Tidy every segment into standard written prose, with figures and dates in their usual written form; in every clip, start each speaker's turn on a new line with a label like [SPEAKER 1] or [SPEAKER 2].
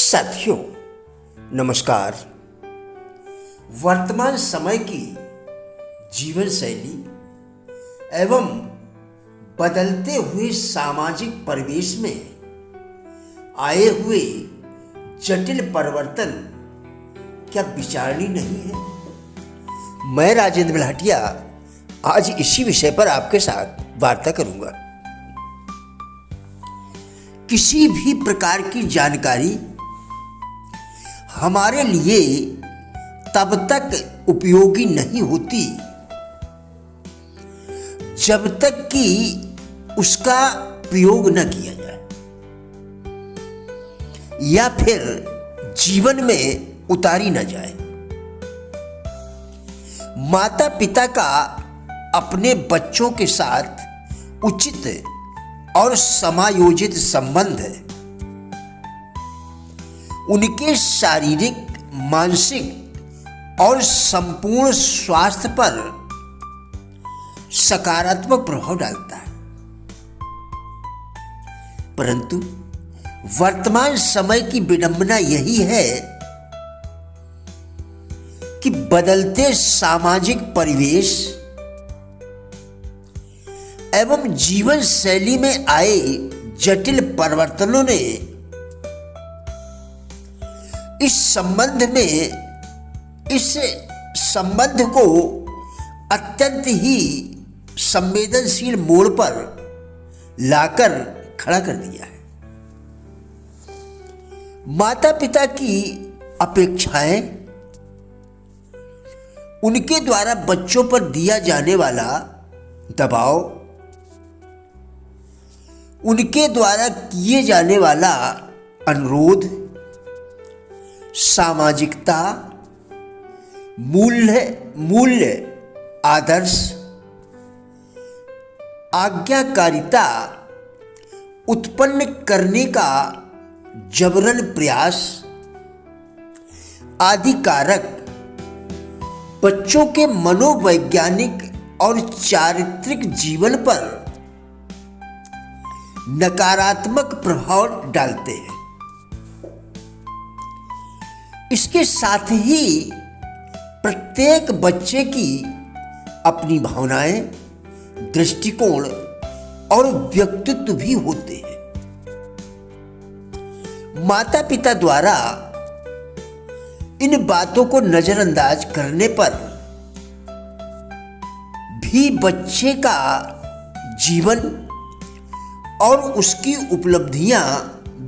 [SPEAKER 1] साथियों नमस्कार। वर्तमान समय की जीवन शैली एवं बदलते हुए सामाजिक परिवेश में आए हुए जटिल परिवर्तन क्या विचारणीय नहीं है? मैं राजेंद्र बिल्हाटिया आज इसी विषय पर आपके साथ वार्ता करूंगा। किसी भी प्रकार की जानकारी हमारे लिए तब तक उपयोगी नहीं होती जब तक कि उसका प्रयोग न किया जाए या फिर जीवन में उतारी न जाए। माता पिता का अपने बच्चों के साथ उचित और समायोजित संबंध उनके शारीरिक, मानसिक और संपूर्ण स्वास्थ्य पर सकारात्मक प्रभाव डालता है। परंतु वर्तमान समय की विडंबना यही है कि बदलते सामाजिक परिवेश एवं जीवन शैली में आए जटिल परिवर्तनों ने इस संबंध को अत्यंत ही संवेदनशील मोड़ पर लाकर खड़ा कर दिया है। माता पिता की अपेक्षाएं, उनके द्वारा बच्चों पर दिया जाने वाला दबाव, उनके द्वारा किए जाने वाला अनुरोध, सामाजिकता, मूल्य आदर्श, आज्ञाकारिता उत्पन्न करने का जबरन प्रयास आदि कारक बच्चों के मनोवैज्ञानिक और चारित्रिक जीवन पर नकारात्मक प्रभाव डालते हैं। इसके साथ ही प्रत्येक बच्चे की अपनी भावनाएं, दृष्टिकोण और व्यक्तित्व भी होते हैं। माता पिता द्वारा इन बातों को नजरअंदाज करने पर भी बच्चे का जीवन और उसकी उपलब्धियां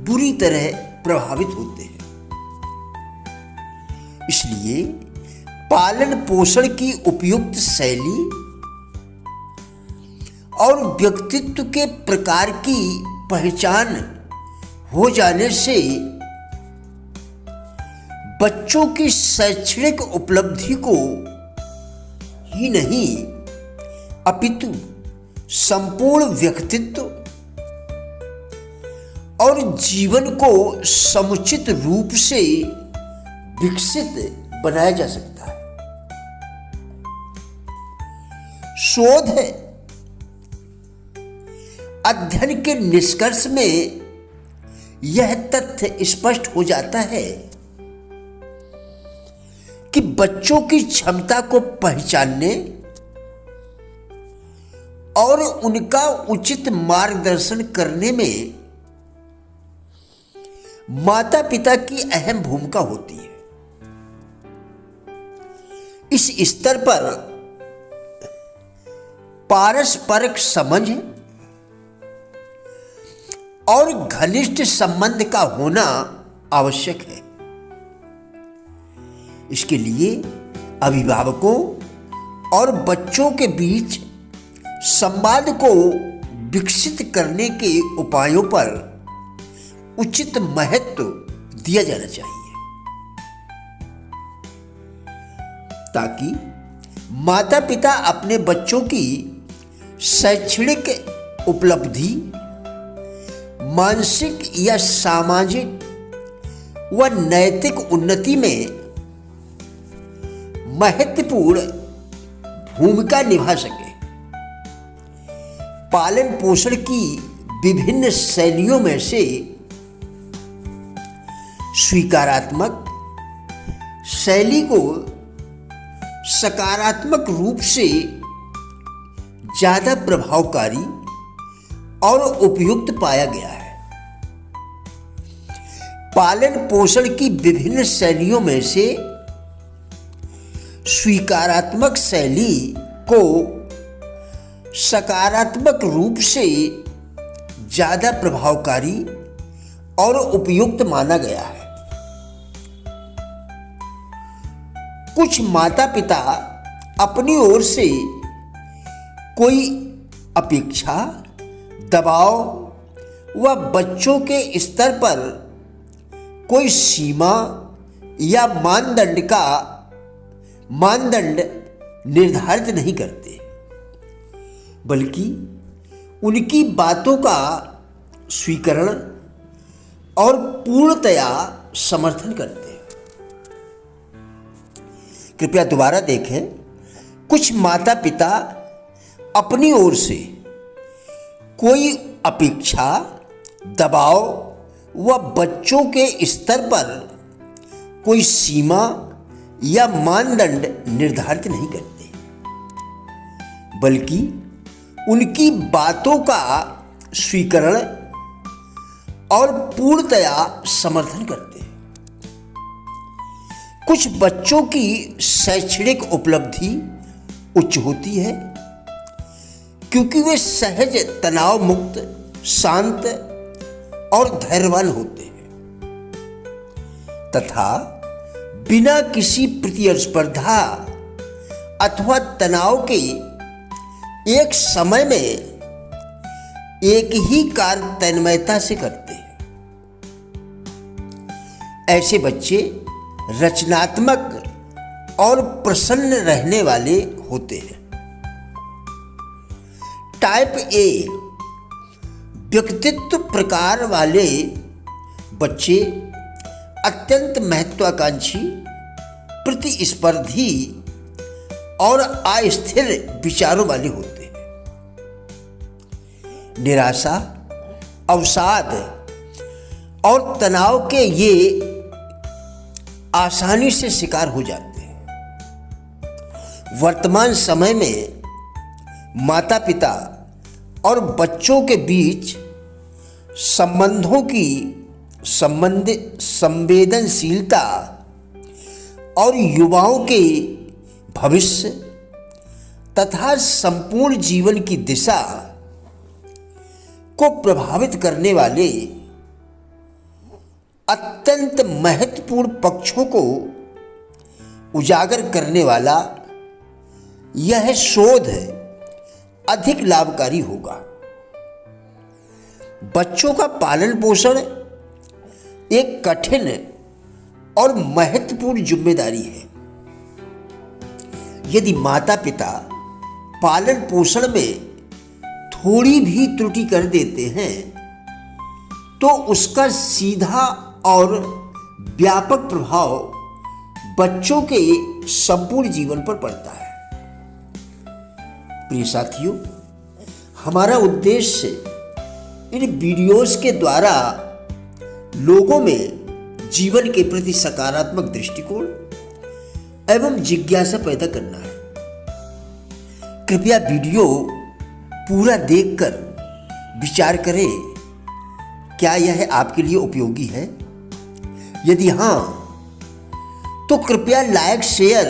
[SPEAKER 1] बुरी तरह प्रभावित होते हैं। इसलिए पालन पोषण की उपयुक्त शैली और व्यक्तित्व के प्रकार की पहचान हो जाने से बच्चों की शैक्षणिक उपलब्धि को ही नहीं अपितु संपूर्ण व्यक्तित्व और जीवन को समुचित रूप से विकसित बनाया जा सकता है। शोध अध्ययन के निष्कर्ष में यह तथ्य स्पष्ट हो जाता है कि बच्चों की क्षमता को पहचानने और उनका उचित मार्गदर्शन करने में माता पिता की अहम भूमिका होती है। इस स्तर पर पारस्परिक समझ और घनिष्ठ संबंध का होना आवश्यक है। इसके लिए अभिभावकों और बच्चों के बीच संवाद को विकसित करने के उपायों पर उचित महत्व दिया जाना चाहिए ताकि माता पिता अपने बच्चों की शैक्षणिक उपलब्धि, मानसिक या सामाजिक व नैतिक उन्नति में महत्वपूर्ण भूमिका निभा सके। पालन पोषण की विभिन्न शैलियों में से स्वीकारात्मक शैली को सकारात्मक रूप से ज़्यादा प्रभावकारी और उपयुक्त पाया गया है। पालन पोषण की विभिन्न शैलियों में से स्वीकारात्मक शैली को सकारात्मक रूप से ज़्यादा प्रभावकारी और उपयुक्त माना गया है। कुछ माता पिता अपनी ओर से कोई अपेक्षा, दबाव व बच्चों के स्तर पर कोई सीमा या मानदंड निर्धारित नहीं करते, बल्कि उनकी बातों का स्वीकरण और पूर्णतया समर्थन करते हैं। कृपया दोबारा देखें। कुछ माता पिता अपनी ओर से कोई अपेक्षा, दबाव व बच्चों के स्तर पर कोई सीमा या मानदंड निर्धारित नहीं करते, बल्कि उनकी बातों का स्वीकरण और पूर्णतया समर्थन करते हैं। कुछ बच्चों की शैक्षणिक उपलब्धि उच्च होती है क्योंकि वे सहज, तनाव मुक्त, शांत और धैर्यवान होते हैं तथा बिना किसी प्रतिस्पर्धा अथवा तनाव के एक समय में एक ही कार्य तन्मयता से करते हैं। ऐसे बच्चे रचनात्मक और प्रसन्न रहने वाले होते हैं। टाइप ए व्यक्तित्व प्रकार वाले बच्चे अत्यंत महत्वाकांक्षी, प्रतिस्पर्धी और अस्थिर विचारों वाले होते हैं। निराशा, अवसाद और तनाव के ये आसानी से शिकार हो जाते हैं। वर्तमान समय में माता पिता और बच्चों के बीच संबंधों की संवेदनशीलता और युवाओं के भविष्य तथा संपूर्ण जीवन की दिशा को प्रभावित करने वाले अत्यंत महत्वपूर्ण पक्षों को उजागर करने वाला यह शोध अधिक लाभकारी होगा। बच्चों का पालन पोषण एक कठिन और महत्वपूर्ण जिम्मेदारी है। यदि माता पिता पालन पोषण में थोड़ी भी त्रुटि कर देते हैं तो उसका सीधा और व्यापक प्रभाव बच्चों के संपूर्ण जीवन पर पड़ता है। प्रिय साथियों, हमारा उद्देश्य इन वीडियोस के द्वारा लोगों में जीवन के प्रति सकारात्मक दृष्टिकोण एवं जिज्ञासा पैदा करना है। कृपया वीडियो पूरा देखकर विचार करें, क्या यह आपके लिए उपयोगी है? यदि हाँ, तो कृपया लाइक, शेयर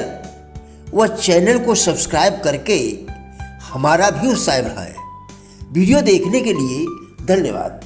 [SPEAKER 1] व चैनल को सब्सक्राइब करके हमारा भी उत्साह बढ़ाएं। वीडियो देखने के लिए धन्यवाद।